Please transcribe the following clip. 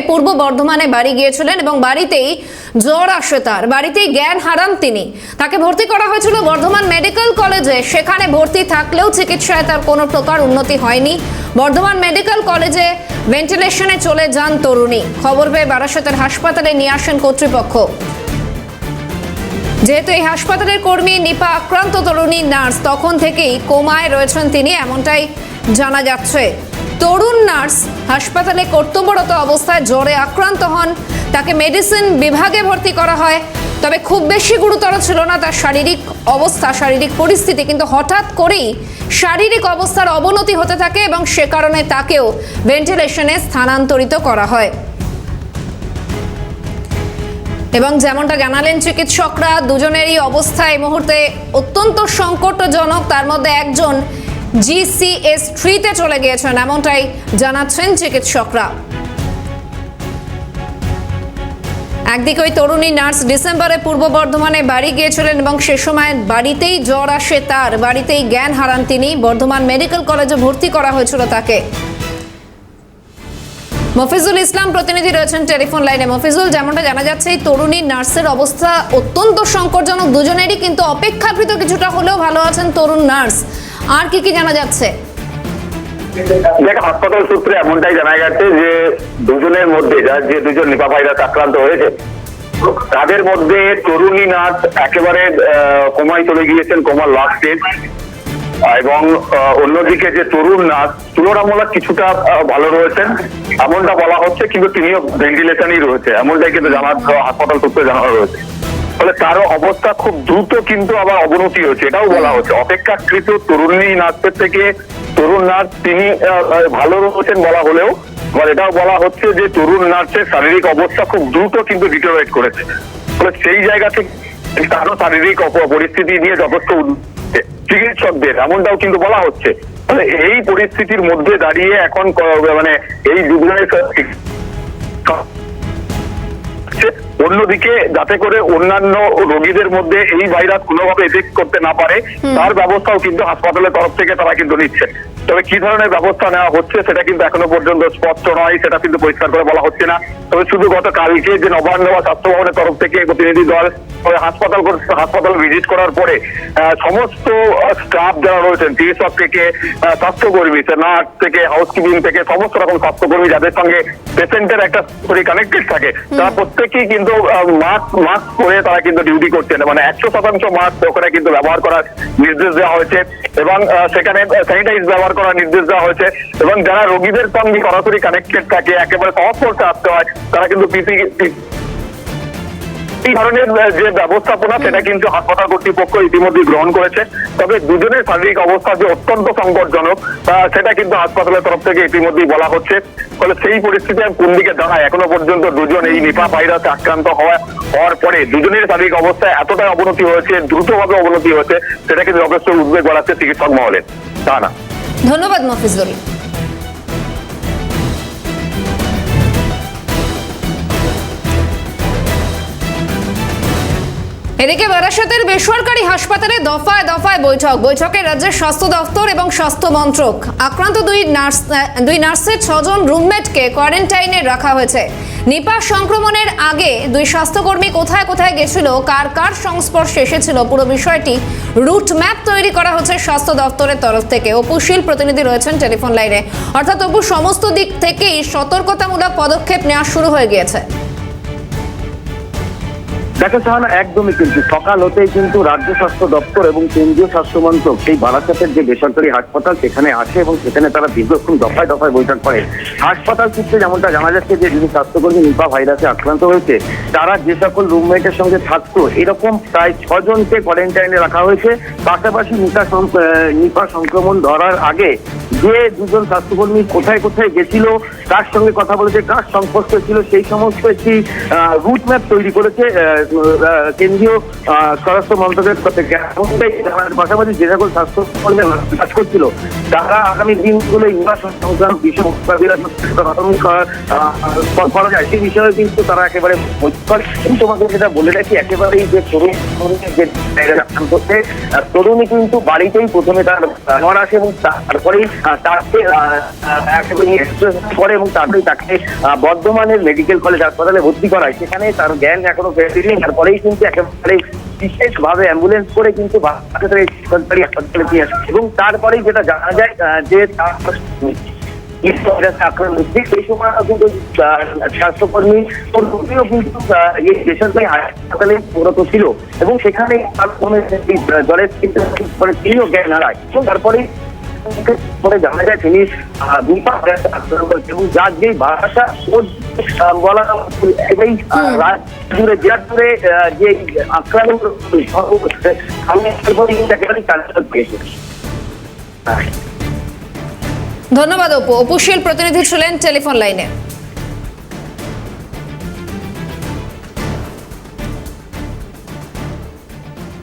পূর্ব বর্ধমানে বাড়ি গিয়েছিলেন এবং বাড়িতেই জ্বর আসে, তার বাড়িতেই জ্ঞান হারান তিনি। তাকে ভর্তি করা হয়েছিল বর্ধমান মেডিকেল কলেজে। সেখানে ভর্তি থাকলেও চিকিৎসায় তার কোনো প্রকার উন্নতি হয়নি। বর্ধমান মেডিকেল কলেজে ভেন্টিলেশনে চলে যান তরুণী। খবর পেয়ে বারাসতের হাসপাতালে নিয়ে আসেন কর্তৃপক্ষ। যেহেতু এই হাসপাতালের কর্মী নিপা আক্রান্ত তরুণী নার্স, তখন থেকেই কোমায় রয়েছেন তিনি, এমনটাই জানা যাচ্ছে। তরুণ নার্স হাসপাতালে কর্তব্যরত অবস্থায় জ্বরে আক্রান্ত হন। তাকে মেডিসিন বিভাগে ভর্তি করা হয়। তবে খুব বেশি গুরুতর ছিল না তার শারীরিক অবস্থা, শারীরিক পরিস্থিতি, কিন্তু হঠাৎ করেই শারীরিক অবস্থার অবনতি হতে থাকে এবং সে কারণে তাকেও ভেন্টিলেশনে স্থানান্তরিত করা হয়। এবং যেমনটা জানালেন চিকিৎসকরা, দুজনেরই অবস্থা এই মুহূর্তে অত্যন্ত সংকটজনক। তার মধ্যে একজন GCS 3-তে চলে গিয়েছেন, এমনটাই জানাচ্ছেন চিকিৎসকরা। একদিকে ওই তরুণী নার্স ডিসেম্বরে পূর্ব বর্ধমানে বাড়ি গিয়েছিলেন এবং সে সময় বাড়িতেই জ্বর আসে তার, বাড়িতেই জ্ঞান হারান তিনি। বর্ধমান মেডিকেল কলেজে ভর্তি করা হয়েছিল তাকে। মফিজুল ইসলাম প্রতিনিধি রয়েছেন টেলিফোন লাইনে। মফিজুল, যেমনটা জানা যাচ্ছে এই তরুণী নার্সের অবস্থা অত্যন্ত সংকটজনক, দুজনেরই কিন্তু অপেক্ষাকৃত কিছুটা হলেও ভালো আছেন তরুণ নার্স। আর কি কি জানা যাচ্ছে? হাসপাতাল সূত্রে এমনটাই জানা যাচ্ছে যে দুজনের মধ্যে যে দুজন নিপা ভাইরাস আক্রান্ত হয়েছে তাদের মধ্যে তরুণী নার্স একেবারে কোমায় চলে গিয়েছেন, কোমার লাস্ট স্টেজ, এবং অন্যদিকে যে তরুণ নার্স তুলনামূলক কিছুটা ভালো রয়েছেন এমনটা বলা হচ্ছে, কিন্তু তিনিও ভেন্টিলেশনই রয়েছে এমনটাই কিন্তু হাসপাতাল সূত্রে জানানো রয়েছে। ফলে তারও অবস্থা খুব দ্রুত কিন্তু আবার অবনতি হয়েছে, এটাও বলা হচ্ছে। অপেক্ষাকৃত তরুণী নার্সের থেকে তরুণ নার্স তিনি ভালো রয়েছেন বলা হলেও এটাও বলা হচ্ছে যে তরুণ নার্সের শারীরিক অবস্থা খুব দ্রুত কিন্তু ডিটোরিয়েট করেছে। ফলে সেই জায়গা থেকে তারও শারীরিক পরিস্থিতি নিয়ে যথেষ্ট চিকিৎসকদের এমনটাও কিন্তু বলা হচ্ছে। মানে এই পরিস্থিতির মধ্যে দাঁড়িয়ে এখন মানে এই দুজনের অন্যদিকে যাতে করে অন্যান্য রোগীদের মধ্যে এই ভাইরাস কোনোভাবে এফেক্ট করতে না পারে তার ব্যবস্থাও কিন্তু হাসপাতালের তরফ থেকে তারা কিন্তু নিচ্ছে। তবে কি ধরনের ব্যবস্থা নেওয়া হচ্ছে সেটা কিন্তু এখনো পর্যন্ত স্পষ্ট নয়, সেটা কিন্তু পরিষ্কার করে বলা হচ্ছে না। তবে শুধু গতকালকে যে নবান্ন বা স্বাস্থ্য ভবনের তরফ থেকে প্রতিনিধি দল হাসপাতাল ভিজিট করার পরে সমস্ত স্টাফ যারা রয়েছেন, চিকিৎসক থেকে স্বাস্থ্যকর্মী, নার্স থেকে হাউসকিপিং থেকে সমস্ত রকম স্বাস্থ্যকর্মী যাদের সঙ্গে পেশেন্টের একটা কানেক্টেড থাকে তারা প্রত্যেকেই কিন্তু মাস্ক পরে তারা কিন্তু ডিউটি করছেন। মানে 100% মাস্ক ওখানে কিন্তু ব্যবহার করার নির্দেশ দেওয়া হয়েছে এবং সেখানে স্যানিটাইজ ব্যবহার করার নির্দেশ দেওয়া হয়েছে। এবং যারা রোগীদের সঙ্গে সরাসরি কানেক্টেড থাকে, একেবারে সংস্পর্শে আসতে হয়, তারা কিন্তু এই ধরনের যে ব্যবস্থাপনা সেটা কিন্তু হাসপাতাল কর্তৃপক্ষ ইতিমধ্যে গ্রহণ করেছে। তবে দুজনের শারীরিক অবস্থা যে অত্যন্ত সংকটজনক সেটা কিন্তু হাসপাতালের তরফ থেকে ইতিমধ্যেই বলা হচ্ছে। ফলে সেই পরিস্থিতি কোন দিকে দাঁড়ায় এখনো পর্যন্ত দুজন এই নিপা ভাইরাসে আক্রান্ত হওয়ার পরে দুজনের শারীরিক অবস্থায় এতটাই অবনতি হয়েছে, দ্রুতভাবে অবনতি হয়েছে, সেটা কিন্তু যথেষ্ট উদ্বেগ বাড়াচ্ছে চিকিৎসক মহলে। তা না। ধন্যবাদ মফিজুল। এদিকে বারাসতের বেসরকারি হাসপাতালে দফায় দফায় বৈঠকে রাজ্যের স্বাস্থ্য দপ্তর এবং স্বাস্থ্য মন্ত্রক। আক্রান্ত দুই নার্সের 6 জন রুমমেটকে কোয়ারেন্টাইনে রাখা হয়েছে। নিপা সংক্রমণের আগে দুই স্বাস্থ্যকর্মী কোথায় কোথায় গেছিল, কার কার সংস্পর্শে এসেছিল, পুরো বিষয়টি রুট ম্যাপ তৈরি করা হচ্ছে স্বাস্থ্য দপ্তরের তরফ থেকে। অপুশীল প্রতিনিধি রয়েছেন টেলিফোন লাইনে। অর্থাৎ অপু, সমস্ত দিক থেকেই সতর্কতামূলক পদক্ষেপ নেওয়া শুরু হয়ে গিয়েছে। দেখো সাহানা, একদমই কিন্তু সকাল হতেই কিন্তু রাজ্য স্বাস্থ্য দপ্তর এবং কেন্দ্রীয় স্বাস্থ্য মন্ত্রক সেই বারাসতের যে বেসরকারি হাসপাতাল সেখানে আসে এবং সেখানে তারা দীর্ঘক্ষণ দফায় দফায় বৈঠক করে। হাসপাতাল সূত্রে যেমনটা জানা যাচ্ছে যে যিনি স্বাস্থ্যকর্মী নিপা ভাইরাসে আক্রান্ত হয়েছে তারা যে সকল রুমমেটের সঙ্গে থাকতো এরকম প্রায় 6 জনকে কোয়ারেন্টাইনে রাখা হয়েছে। পাশাপাশি নিপা সংক্রমণ ধরার আগে যে দুজন স্বাস্থ্যকর্মী কোথায় কোথায় গেছিল, কার সঙ্গে কথা বলেছে, কার সংস্পর্শে ছিল, সেই সমস্ত একটি রুট ম্যাপ তৈরি করেছে কেন্দ্রীয় স্বরাষ্ট্র মন্ত্রকের থেকে। পাশাপাশি যে সকল স্বাস্থ্যকর্মী কাজ করছিল তারা আগামী দিনগুলো সংক্রান্ত বিষয় করা যায় সেই বিষয়ে কিন্তু তারা একেবারে তোমাকে যেটা বলে রাখি, একেবারেই যে তরুণী কিন্তু বাড়িতেই প্রথমে তার জ্বর আসে এবং তারপরেই তাকে একেবারে করে এবং তারপরে তাকে বর্ধমানের মেডিকেল কলেজ হাসপাতালে ভর্তি করায়। সেখানে তার জ্ঞান এখনো ফেরেনি, তারপরেই কিন্তু একেবারে বিশেষভাবে অ্যাম্বুলেন্স করে কিন্তু বারাসাতের এই সরকারি হাসপাতালে নিয়ে আসে এবং তারপরেই যেটা জানা যায় যে তার আক্রান্ত হচ্ছে। সেই সময় কিন্তু স্বাস্থ্যকর্মী কর্মীও কিন্তু এই বেসরকারি হাসপাতালে পরিণত ছিল এবং সেখানে জলের পরে তিনিও জ্ঞান হারায় এবং তারপরেই পরে জানা যায় তিনি এবং যার যে ভাষা বলা এই জুড়ে জেলা জুড়ে যে আক্রান্ত সামনে একেবারেই চালিয়ে পেয়েছে। ধন্যবাদ অপু। অপুশীল প্রতিনিধি ছিলেন টেলিফোন লাইনে।